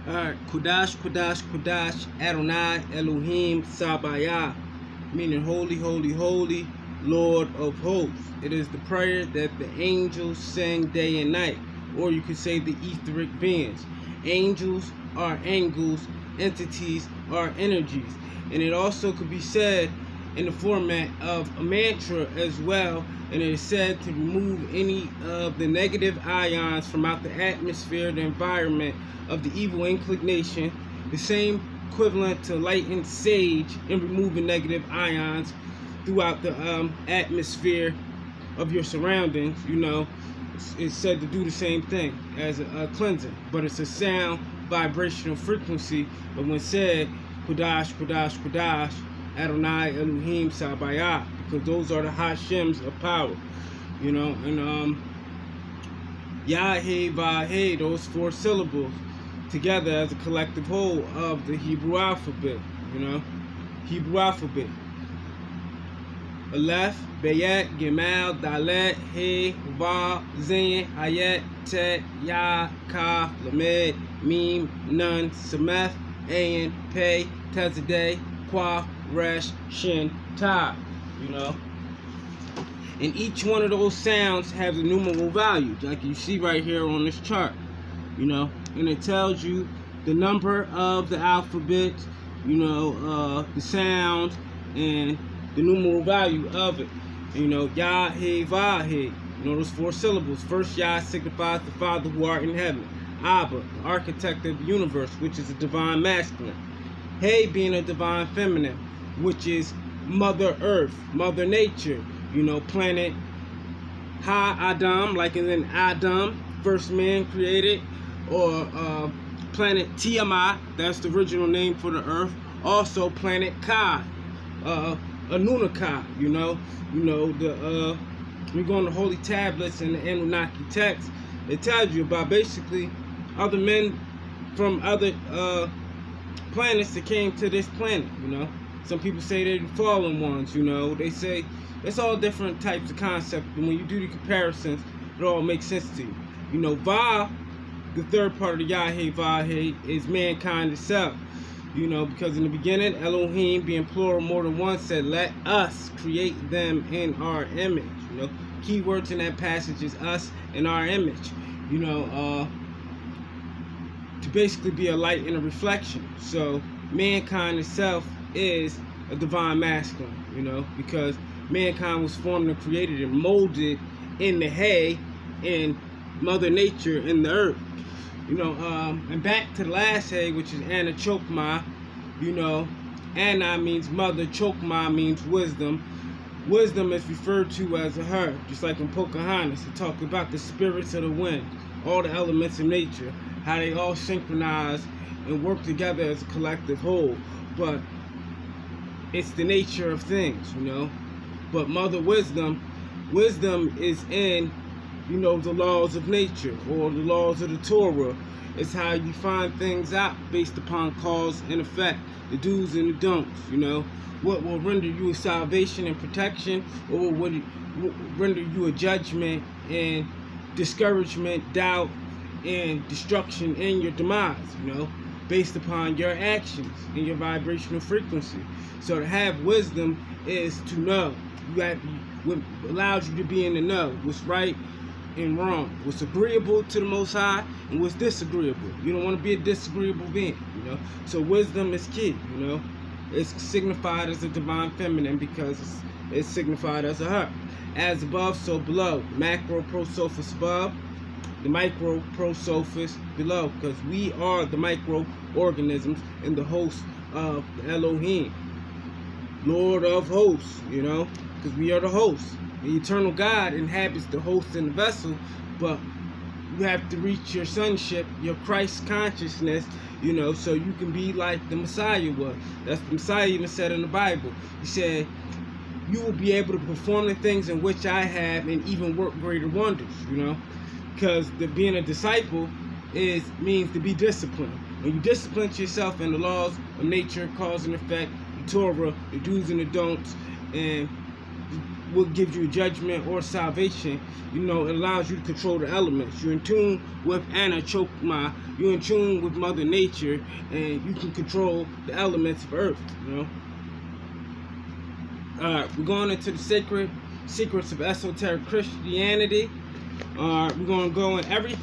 Alright, Kodash, Kodash, Kodash, Adonai, Elohim, Sabayah, meaning holy, holy, holy, Lord of hosts. It is the prayer that the angels sing day and night, or you could say the etheric beings. Angels are angles, entities are energies, and it also could be said in the format of a mantra as well, and it is said to remove any of the negative ions from out the atmosphere, the environment of the evil inclination, the same equivalent to lighting sage and removing negative ions throughout the atmosphere of your surroundings. You know, it's said to do the same thing as a cleansing, but it's a sound vibrational frequency. But when said, Kodash, Kodash, Kodash, Adonai, Elohim, Sabayah, because those are the Hashems of power, you know, and Yah, He, Vah, He, those four syllables together as a collective whole of the Hebrew alphabet, you know, Hebrew alphabet. Aleph, Bayat, Gemal, Dalet, He, Vav, Zayin, Hayat, Tet, Yah, Kaf, Lamed, Mim, Nun, Sameth, Ayin, Pei, Tezadeh, Quaf, Resh, Shin, Ta, you know. And each one of those sounds has a numeral value, like you see right here on this chart, you know. And it tells you the number of the alphabet, you know, the sound, and the numeral value of it. You know, Yah, He, Vah, He. You know, those four syllables. First, Yah signifies the Father who art in heaven. Abba, the architect of the universe, which is a divine masculine. He being a divine feminine, which is Mother Earth, Mother Nature. You know, planet Ha Adam, like in Adam, first man created, or planet Tiamat, that's the original name for the Earth. Also, planet Ka, Anunnaki. You know, the we go on the holy tablets and the Anunnaki text. It tells you about basically other men from other planets that came to this planet. You know, some people say they're the fallen ones. You know, they say it's all different types of concepts, but when you do the comparisons, it all makes sense to you. You know, Va, the third part of the Yah, He, Vah, He, is mankind itself. You know, because in the beginning, Elohim, being plural more than one, said, let us create them in our image. You know, key words in that passage is us in our image. You know, to basically be a light and a reflection. So mankind itself is a divine masculine, you know, because mankind was formed and created and molded in the hay, in Mother Nature, in the earth. You know, and back to the last hay, which is Anna Chokmah. You know, Anna means mother, Chokmah means wisdom. Wisdom is referred to as a her, just like in Pocahontas. It talks about the spirits of the wind, all the elements of nature, how they all synchronize and work together as a collective whole. But it's the nature of things, you know. But Mother Wisdom is in, you know, the laws of nature, or the laws of the Torah. It's how you find things out based upon cause and effect, the do's and the don'ts, you know. What will render you a salvation and protection, or what will render you a judgment and discouragement, doubt, and destruction and your demise, you know, based upon your actions and your vibrational frequency. So to have wisdom is to know. What allows you to be in the know, what's right and wrong, what's agreeable to the Most High and what's disagreeable. You don't want to be a disagreeable being, you know. So wisdom is key, you know. It's signified as a divine feminine because it's signified as a her. As above, so below. Macro prosophis above, the micro prosophis below, because we are the microorganisms and the host of the Elohim, Lord of hosts, you know, because we are the hosts. The eternal God inhabits the host in the vessel, but you have to reach your sonship, your Christ consciousness, you know, so you can be like the Messiah was. That's the Messiah even said in the Bible. He said, you will be able to perform the things in which I have and even work greater wonders, you know, because being a disciple means to be disciplined. When you discipline yourself in the laws of nature, cause and effect, the Torah, the do's and the don'ts, and what gives you judgment or salvation, it allows you to control the elements. You're in tune with Anachokma, you're in tune with Mother Nature, and you can control the elements of Earth, we're going into the secrets of esoteric Christianity. We're going to go in every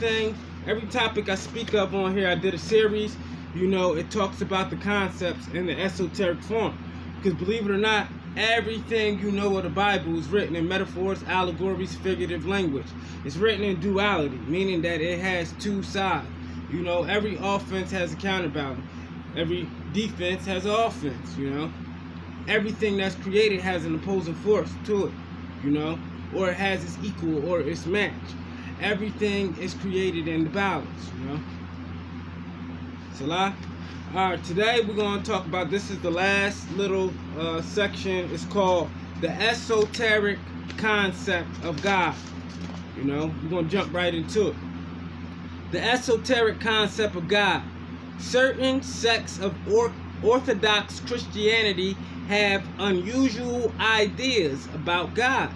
topic I speak of on here. I did a series, it talks about the concepts in the esoteric form. Because believe it or not, everything of the Bible is written in metaphors, allegories, figurative language. It's written in duality, meaning that it has two sides. Every offense has a counterbalance. Every defense has an offense, Everything that's created has an opposing force to it, or it has its equal or its match. Everything is created in the balance, Salah. Alright, today we're going to talk about, this is the last little section. It's called the esoteric concept of God. We're going to jump right into it. The esoteric concept of God. Certain sects of Orthodox Christianity have unusual ideas about God.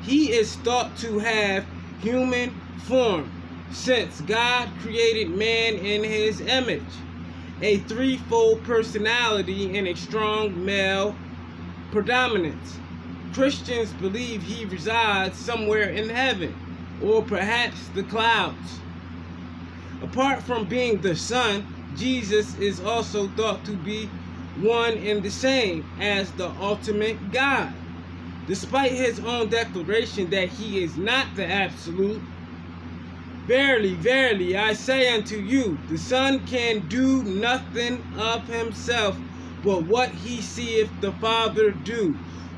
He is thought to have human form, since God created man in his image, a threefold personality and a strong male predominance. Christians believe he resides somewhere in heaven, or perhaps the clouds. Apart from being the Son, Jesus is also thought to be one and the same as the ultimate God. Despite his own declaration that he is not the absolute, verily, verily, I say unto you, the Son can do nothing of himself, but what he seeth the Father do.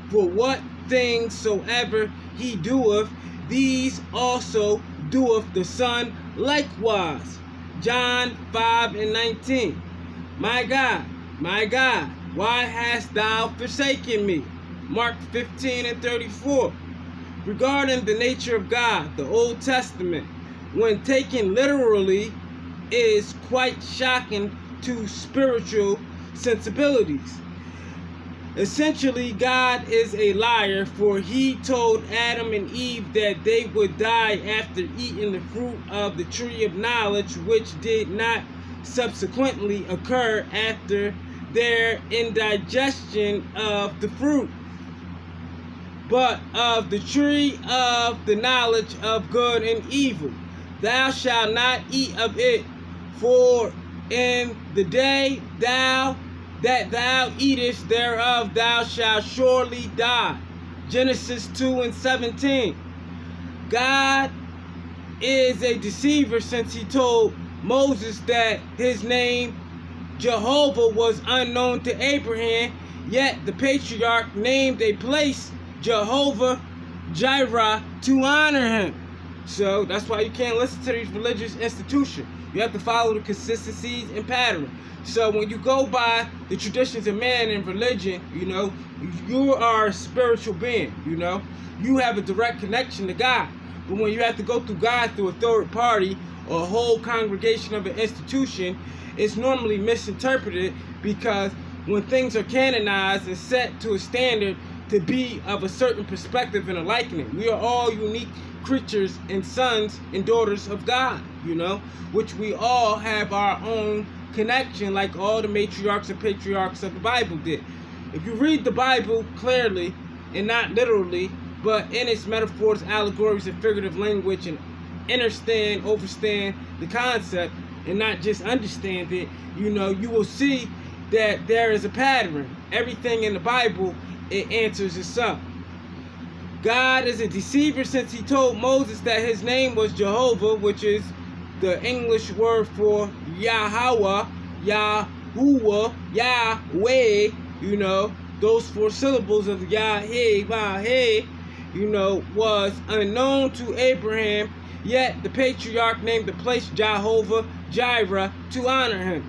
For what things soever he doeth, these also doeth the Son likewise. John 5:19. My God, why hast thou forsaken me? Mark 15:34. Regarding the nature of God, the Old Testament, when taken literally, is quite shocking to spiritual sensibilities. Essentially, God is a liar, for he told Adam and Eve that they would die after eating the fruit of the tree of knowledge, which did not subsequently occur after their indigestion of the fruit, but of the tree of the knowledge of good and evil. Thou shalt not eat of it, for in the day that thou eatest thereof, thou shalt surely die. Genesis 2:17. God is a deceiver, since he told Moses that his name Jehovah was unknown to Abraham, yet the patriarch named a place Jehovah Jireh to honor him. So that's why you can't listen to these religious institutions. You have to follow the consistencies and patterns. So when you go by the traditions of man and religion, you are a spiritual being, You have a direct connection to God. But when you have to go through God through a third party or a whole congregation of an institution, it's normally misinterpreted, because when things are canonized and set to a standard to be of a certain perspective and a likening, we are all unique creatures and sons and daughters of God, which we all have our own connection, like all the matriarchs and patriarchs of the Bible did. If you read the Bible clearly and not literally, but in its metaphors, allegories, and figurative language, and overstand the concept, and not just understand it, you will see that there is a pattern. Everything in the Bible, it answers itself. God is a deceiver, since he told Moses that his name was Jehovah, which is the English word for Yahweh, Yahuwah, Yahweh, those four syllables of Yahweh, was unknown to Abraham, yet the patriarch named the place Jehovah Jireh to honor him.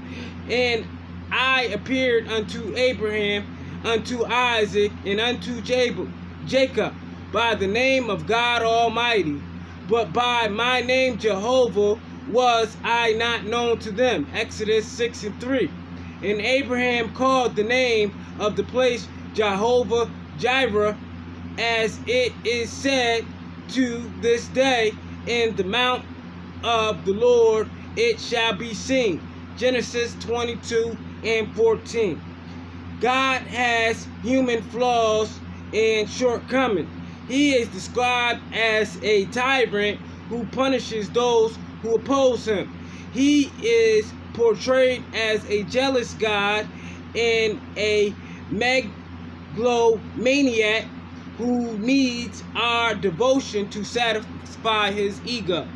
And I appeared unto Abraham, unto Isaac, and unto Jacob by the name of God Almighty, but by my name Jehovah, was I not known to them? Exodus 6:3. And Abraham called the name of the place Jehovah Jireh, as it is said to this day, in the mount of the Lord it shall be seen. Genesis 22:14. God has human flaws and shortcomings. He is described as a tyrant who punishes those who oppose him. He is portrayed as a jealous God and a megalomaniac who needs our devotion to satisfy his ego.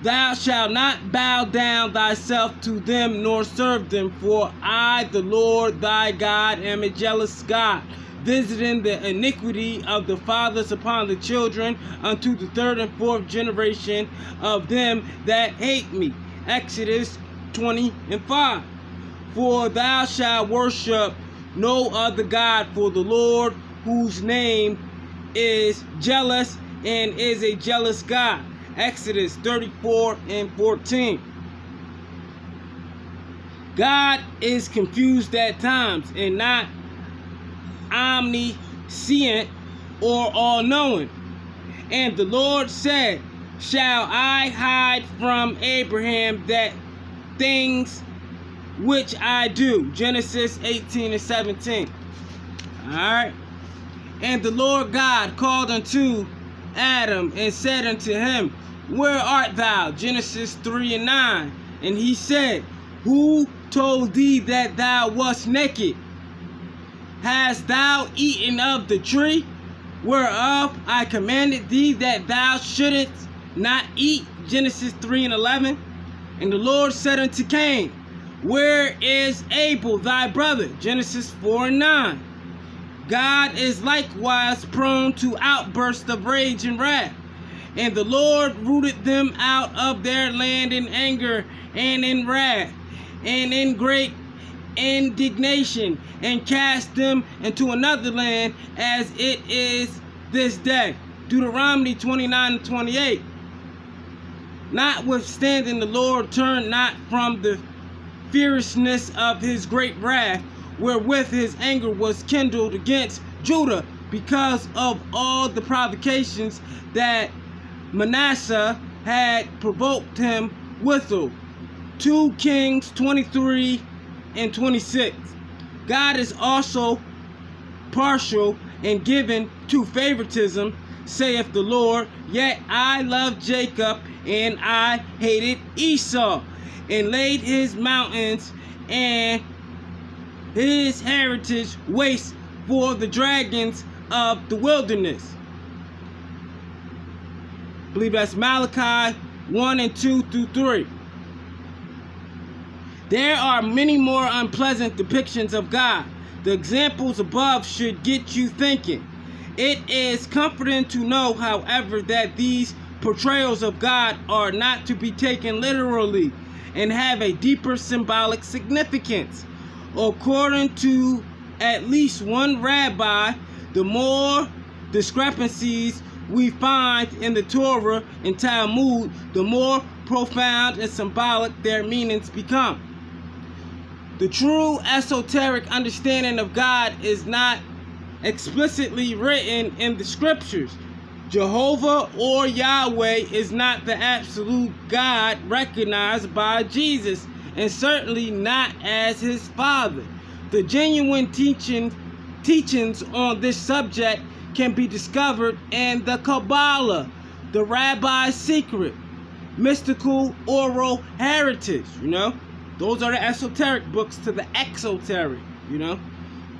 Thou shalt not bow down thyself to them, nor serve them, for I, the Lord thy God, am a jealous God, visiting the iniquity of the fathers upon the children unto the third and fourth generation of them that hate me. Exodus 20:5. For thou shalt worship no other God, for the Lord, whose name is jealous and is a jealous God. Exodus 34:14. God is confused at times and not omniscient or all-knowing. And the Lord said, shall I hide from Abraham that things which I do? Genesis 18:17. Alright. And the Lord God called unto Adam and said unto him, where art thou? Genesis 3:9. And he said, who told thee that thou wast naked? Hast thou eaten of the tree whereof I commanded thee that thou shouldest not eat? Genesis 3:11. And the Lord said unto Cain, where is Abel thy brother? Genesis 4:9. God is likewise prone to outbursts of rage and wrath. And the Lord rooted them out of their land in anger and in wrath and in great indignation, and cast them into another land, as it is this day. Deuteronomy 29:28. Notwithstanding, the Lord turned not from the fierceness of his great wrath, wherewith his anger was kindled against Judah, because of all the provocations that Manasseh had provoked him withal. 2 Kings 23:26. God is also partial and given to favoritism, saith the Lord, yet I loved Jacob and I hated Esau, and laid his mountains and his heritage waste for the dragons of the wilderness. I believe that's Malachi 1:2-3. There are many more unpleasant depictions of God. The examples above should get you thinking. It is comforting to know, however, that these portrayals of God are not to be taken literally and have a deeper symbolic significance. According to at least one rabbi, the more discrepancies we find in the Torah and Talmud, the more profound and symbolic their meanings become. The true esoteric understanding of God is not explicitly written in the scriptures. Jehovah or Yahweh is not the absolute God recognized by Jesus, and certainly not as his Father. The genuine teachings on this subject can be discovered in the Kabbalah, the Rabbi's Secret, mystical oral heritage, Those are the esoteric books to the exoteric,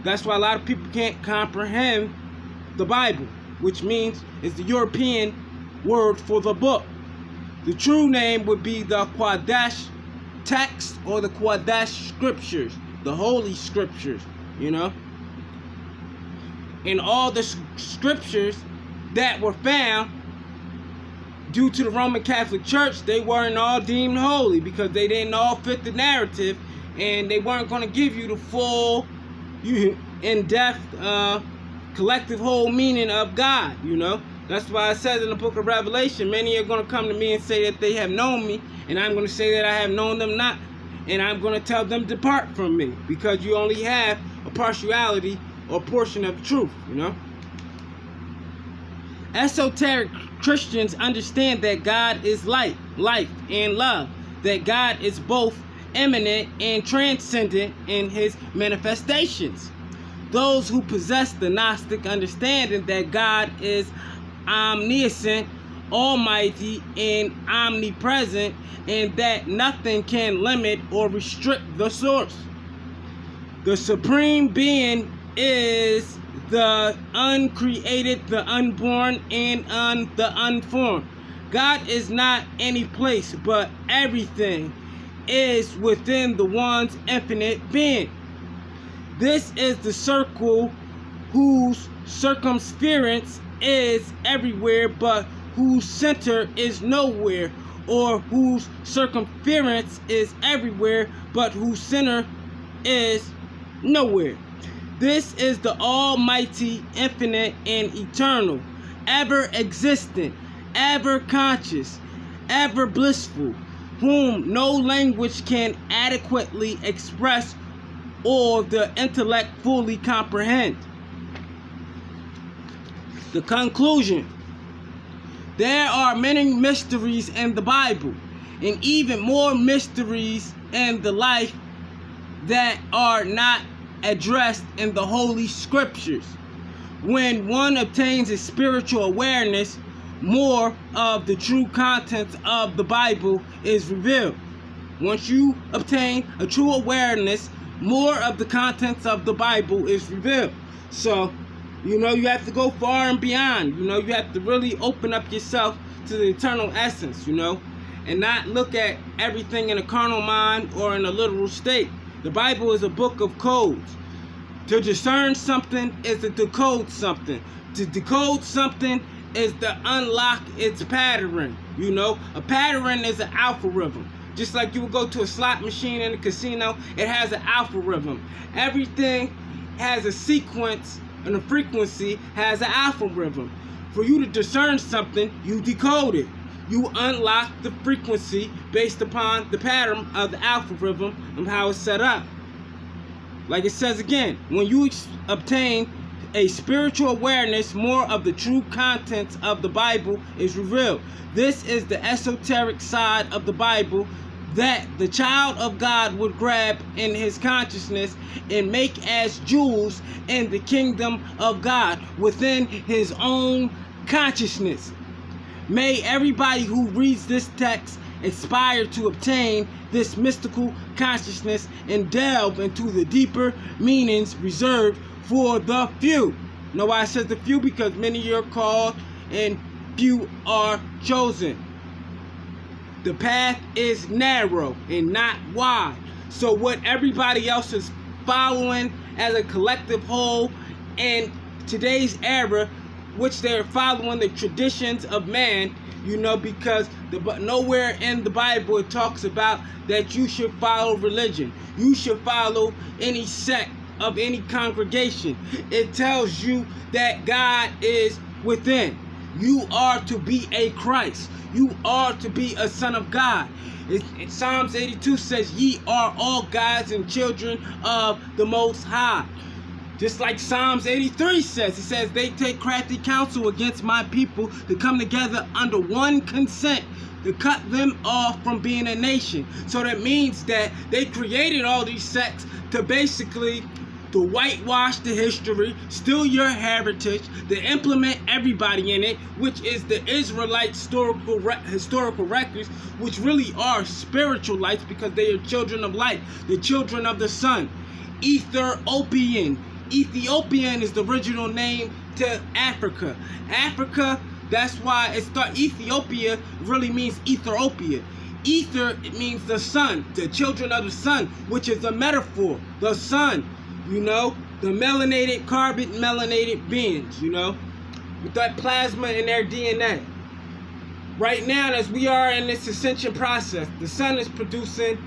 That's why a lot of people can't comprehend the Bible, which means it's the European word for the book. The true name would be the Kodesh text or the Kodesh scriptures, the holy scriptures, In all the scriptures that were found, due to the Roman Catholic Church, they weren't all deemed holy because they didn't all fit the narrative, and they weren't going to give you the full, in-depth, collective whole meaning of God, That's why it says in the book of Revelation, many are going to come to me and say that they have known me, and I'm going to say that I have known them not, and I'm going to tell them, depart from me, because you only have a partiality or portion of the truth, you know. Esoteric Christians understand that God is light, life, and love, that God is both immanent and transcendent in his manifestations. Those who possess the Gnostic understanding that God is omniscient, almighty, and omnipresent, and that nothing can limit or restrict the source. The supreme being is the uncreated, the unborn, and the unformed. God is not any place, but everything is within the one's infinite being. This is the circle whose circumference is everywhere, but whose center is nowhere, or whose circumference is everywhere, but whose center is nowhere. This is the Almighty, infinite, and eternal, ever existent, ever conscious, ever blissful, whom no language can adequately express or the intellect fully comprehend. The conclusion: there are many mysteries in the Bible, and even more mysteries in the life that are not addressed in the Holy Scriptures. When one obtains a spiritual awareness, more of the true contents of the Bible is revealed. Once you obtain a true awareness, more of the contents of the Bible is revealed. So, you know, you have to go far and beyond. You know, you have to really open up yourself to the eternal essence, you know, and not look at everything in a carnal mind or in a literal state. The Bible is a book of codes. To discern something is to decode something. To decode something is to unlock its pattern. You know, a pattern is an algorithm. Just like you would go to a slot machine in a casino, it has an algorithm. Everything has a sequence, and a frequency has an algorithm. For you to discern something, you decode it. You unlock the frequency based upon the pattern of the algorithm and how it's set up. Like it says again, when you obtain a spiritual awareness, more of the true contents of the Bible is revealed. This is the esoteric side of the Bible that the child of God would grab in his consciousness and make as jewels in the kingdom of God within his own consciousness. May everybody who reads this text aspire to obtain this mystical consciousness and delve into the deeper meanings reserved for the few. You know why I says the few? Because many are called and few are chosen. The path is narrow and not wide. So what everybody else is following as a collective whole in today's era, which they're following the traditions of man, you know, because nowhere in the Bible it talks about that you should follow religion. You should follow any sect of any congregation. It tells you that God is within. You are to be a Christ. You are to be a son of God. Psalms 82 says, ye are all gods and children of the Most High. Just like Psalms 83 says, it says, they take crafty counsel against my people to come together under one consent to cut them off from being a nation. So that means that they created all these sects to basically to whitewash the history, steal your heritage, to implement everybody in it, which is the Israelite historical records, which really are spiritual lights because they are children of light, the children of the sun. Ethiopian is the original name to Africa. Africa, that's why Ethiopia really means Ethiopia. Ether, it means the sun, the children of the sun, which is a metaphor, the sun, you know, the carbon melanated beings, you know, with that plasma in their DNA. Right now, as we are in this ascension process, the sun is producing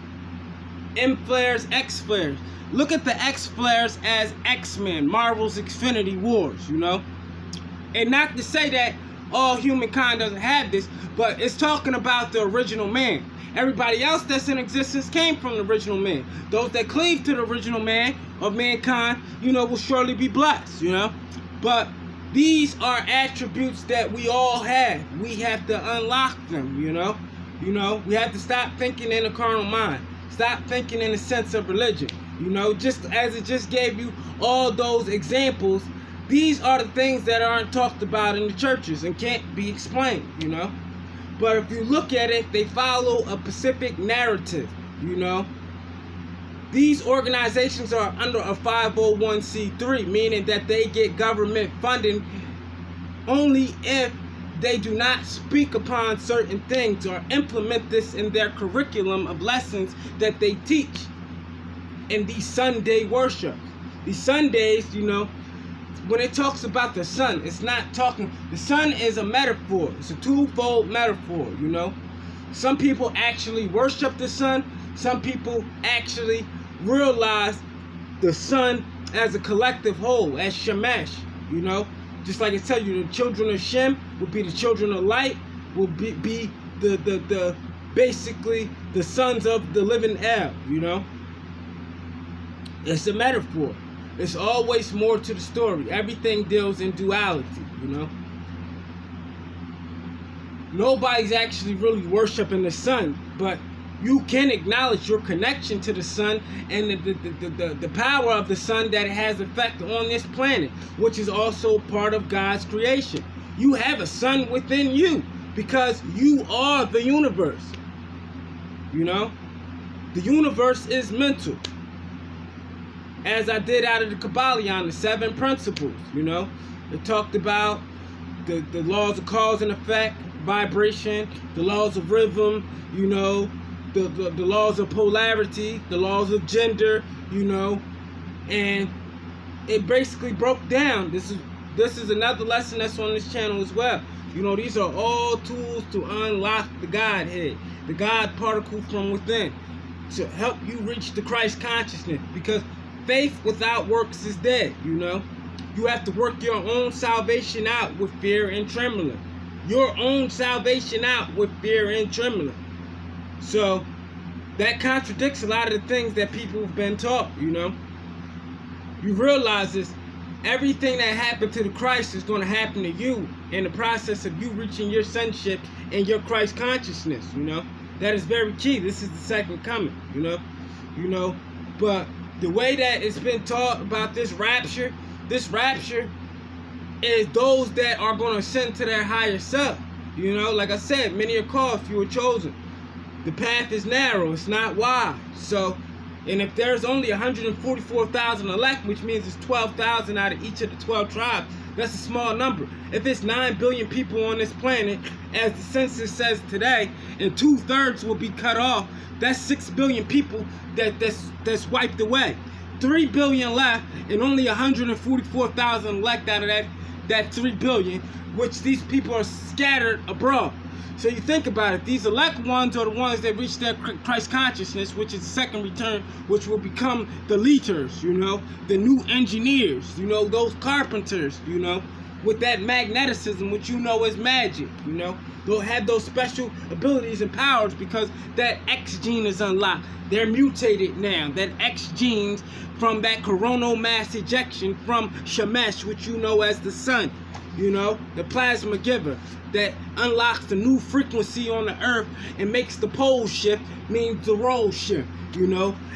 M flares, X flares. Look at the X flares as X-Men, Marvel's Infinity Wars, you know. And not to say that all humankind doesn't have this, but it's talking about the original man. Everybody else that's in existence came from the original man. Those that cleave to the original man of mankind, will surely be blessed, But these are attributes that we all have. We have to unlock them, We have to stop thinking in a carnal mind. Stop thinking in the sense of religion. Just as it just gave you all those examples, these are the things that aren't talked about in the churches and can't be explained, But if you look at it, they follow a specific narrative, These organizations are under a 501c3, meaning that they get government funding only if they do not speak upon certain things or implement this in their curriculum of lessons that they teach in these Sunday worship. These Sundays, when it talks about the sun, it's not talking, the sun is a metaphor. It's a twofold metaphor, Some people actually worship the sun. Some people actually realize the sun as a collective whole, as Shemesh, Just like it tells you, the children of Shem will be the children of light, will be the basically the sons of the living El, It's a metaphor. It's always more to the story. Everything deals in duality, Nobody's actually really worshiping the sun, but you can acknowledge your connection to the sun and the power of the sun that it has effect on this planet, which is also part of God's creation. You have a sun within you because you are the universe. The universe is mental. As I did out of the Kabbalion, the 7 principles, It talked about the laws of cause and effect, vibration, the laws of rhythm, the laws of polarity, the laws of gender, and it basically broke down. This is another lesson that's on this channel as well. These are all tools to unlock the Godhead, the God particle from within, to help you reach the Christ consciousness, because faith without works is dead, You have to work your own salvation out with fear and trembling. Your own salvation out with fear and trembling. So that contradicts a lot of the things that people have been taught, You realize this, everything that happened to the Christ is going to happen to you in the process of you reaching your sonship and your Christ consciousness, That is very key. This is the second coming, But the way that it's been taught about this rapture is those that are going to ascend to their higher self. Like I said, many are called, few are chosen. The path is narrow, it's not wide. So, and if there's only 144,000 elect, which means it's 12,000 out of each of the 12 tribes, that's a small number. If it's 9 billion people on this planet, as the census says today, and 2/3 will be cut off, that's 6 billion people that's wiped away. 3 billion left, and only 144,000 elect out of that 3 billion, which these people are scattered abroad. So you think about it, these elect ones are the ones that reach their Christ consciousness, which is the second return, which will become the leaders, the new engineers, those carpenters, with that magneticism, which is magic, They'll have those special abilities and powers because that X gene is unlocked. They're mutated now. That X genes from that coronal mass ejection from Shemesh, which as the sun, the plasma giver, that unlocks the new frequency on the earth and makes the pole shift, means the role shift.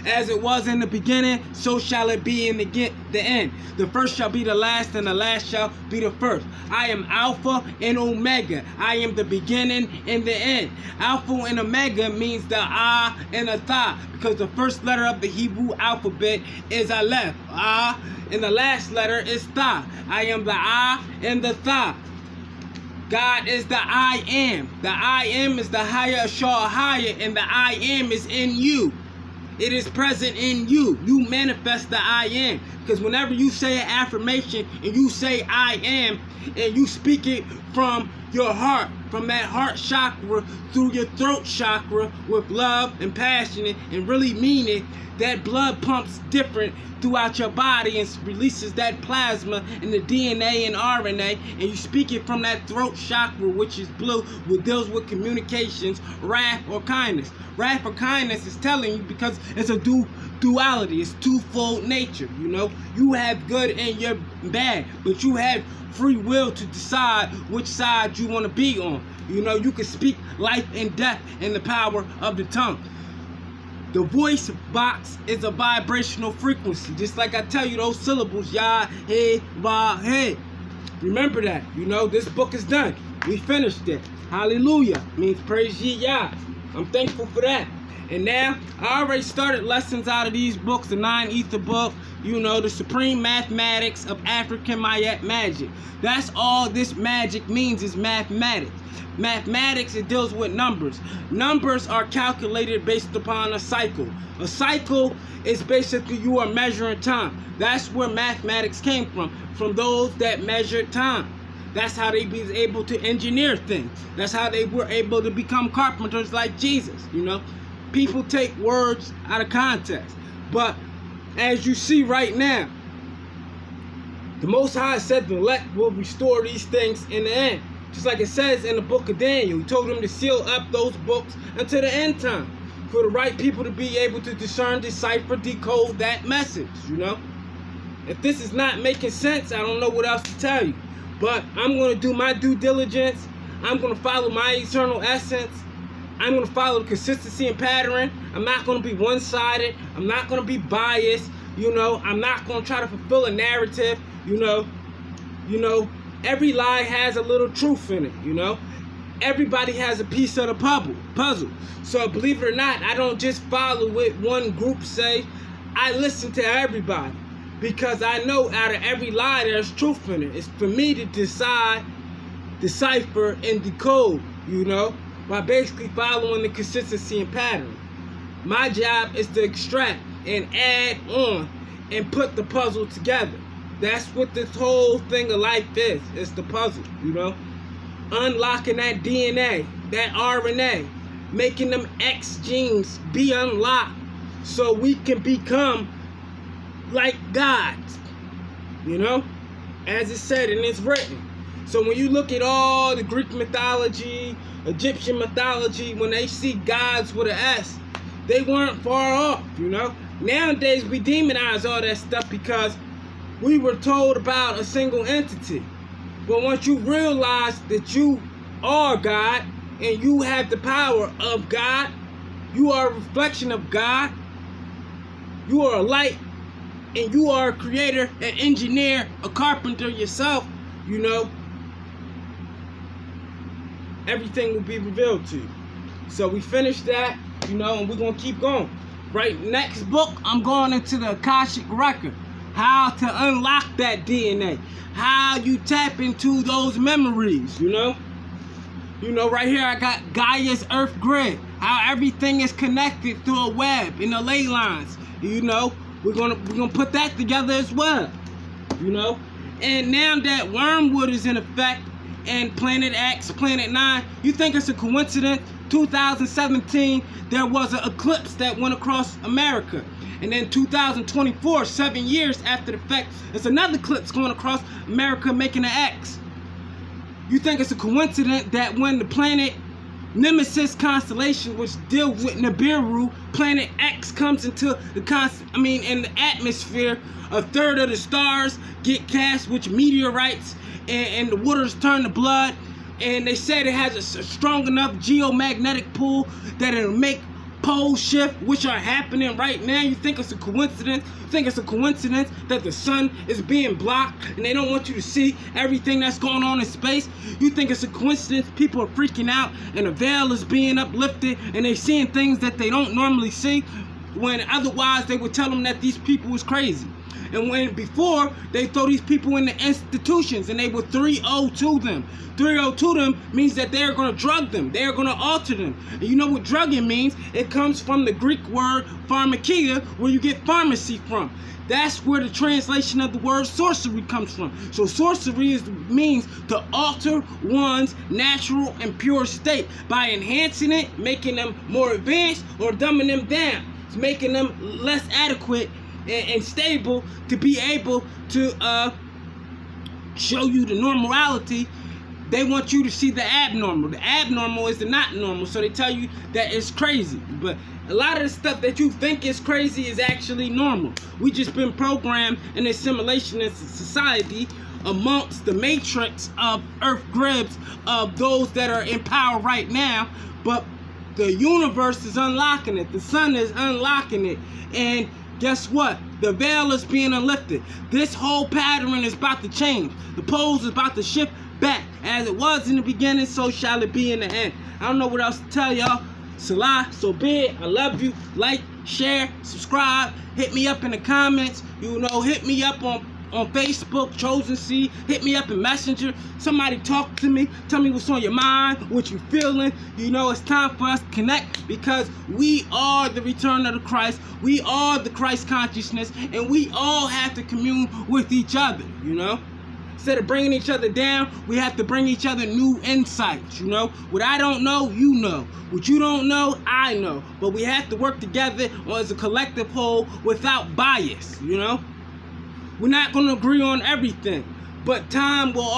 As it was in the beginning, so shall it be in the end. The first shall be the last, and the last shall be the first. I am Alpha and Omega. I am the beginning and the end. Alpha and Omega means the Ah and the Tha, because the first letter of the Hebrew alphabet is Aleph, Ah, and the last letter is Tha. I am the Ah and the Tha. God is the I am. The I am is the higher Ashar higher, and the I am is in you. It is present in you. You manifest the I am. Because whenever you say an affirmation and you say I am, and you speak it from your heart, from that heart chakra through your throat chakra with love and passion and really mean it, that blood pumps different throughout your body and releases that plasma and the DNA and RNA, and you speak it from that throat chakra, which is blue, which deals with communications, wrath or kindness. Wrath or kindness is telling you because it's a duality, it's twofold nature, you know. You have good and you're bad, but you have free will to decide which side you want to be on. You know, you can speak life and death in the power of the tongue. The voice box is a vibrational frequency. Just like I tell you those syllables, Yah, He, Va, He. Remember that. You know, this book is done. We finished it. Hallelujah. Means praise ye Yah. I'm thankful for that. And now, I already started lessons out of these books. The 9 Ether book. You know, the supreme mathematics of African Mayat magic. That's all this magic means is mathematics. Mathematics, it deals with numbers. Numbers are calculated based upon a cycle. A cycle is basically you are measuring time. That's where mathematics came from those that measured time. That's how they be able to engineer things. That's how they were able to become carpenters like Jesus, you know. People take words out of context. But as you see right now, the Most High said the elect will restore these things in the end. Just like it says in the book of Daniel, he told them to seal up those books until the end time for the right people to be able to discern, decipher, decode that message, you know. If this is not making sense, I don't know what else to tell you. But I'm going to do my due diligence. I'm going to follow my eternal essence. I'm going to follow the consistency and pattern. I'm not going to be one-sided. I'm not going to be biased, you know. I'm not going to try to fulfill a narrative, you know. Every lie has a little truth in it, you know. Everybody has a piece of the puzzle. So believe it or not, I don't just follow what one group say. I listen to everybody because I know out of every lie there's truth in it. It's for me to decide, decipher, and decode, you know, by basically following the consistency and pattern. My job is to extract and add on and put the puzzle together. That's what this whole thing of life is. It's the puzzle, you know. Unlocking that DNA, that RNA, making them X genes be unlocked so we can become like gods, you know, as it said and it's written. So when you look at all the Greek mythology, Egyptian mythology, when they see gods with an S, they weren't far off, you know. Nowadays we demonize all that stuff because we were told about a single entity. But once you realize that you are God and you have the power of God, you are a reflection of God, you are a light, and you are a creator, an engineer, a carpenter yourself, you know, everything will be revealed to you. So we finished that, you know, and we're going to keep going. Right, next book, I'm going into the Akashic Record. How to unlock that DNA. How you tap into those memories, you know? You know, right here I got Gaia's Earth Grid. How everything is connected through a web in the ley lines. You know, we're gonna put that together as well. You know? And now that Wormwood is in effect and Planet X, Planet 9, you think it's a coincidence? 2017, there was an eclipse that went across America. And then 2024, 7 years after the fact, there's another eclipse going across America making an X. You think it's a coincidence that when the planet Nemesis constellation, which deals with Nibiru, Planet X comes into the in the atmosphere, a third of the stars get cast, which meteorites, and the waters turn to blood. And they said it has a strong enough geomagnetic pull that it'll make pole shift, which are happening right now. You think it's a coincidence? You think it's a coincidence that the sun is being blocked and they don't want you to see everything that's going on in space? You think it's a coincidence people are freaking out and the veil is being uplifted and they're seeing things that they don't normally see, when otherwise they would tell them that these people was crazy? And when before, they throw these people in the institutions and they would 3-0 to them. 3-0 to them means that they're going to drug them. They're going to alter them. And you know what drugging means? It comes from the Greek word pharmakia, where you get pharmacy from. That's where the translation of the word sorcery comes from. So sorcery means to alter one's natural and pure state by enhancing it, making them more advanced, or dumbing them down. It's making them less adequate and stable to be able to show you the normality. They want you to see the abnormal. The abnormal is the not normal, so they tell you that it's crazy. But a lot of the stuff that you think is crazy is actually normal. We just been programmed in assimilationist society amongst the matrix of earth grids of those that are in power right now. But the universe is unlocking it. The sun is unlocking it. And guess what? The veil is being lifted. This whole pattern is about to change. The poles is about to shift back. As it was in the beginning, so shall it be in the end. I don't know what else to tell y'all. Salah, so be it. I love you. Like, share, subscribe. Hit me up in the comments. You know, hit me up on Facebook, Chosen Seed. Hit me up in Messenger. Somebody talk to me. Tell me what's on your mind, what you feeling. You know, it's time for us to connect, because we are the return of the Christ. We are the Christ consciousness, and we all have to commune with each other, you know. Instead of bringing each other down, we have to bring each other new insights, you know. What I don't know, you know. What you don't know, I know. But we have to work together as a collective whole without bias, you know. We're not going to agree on everything, but time will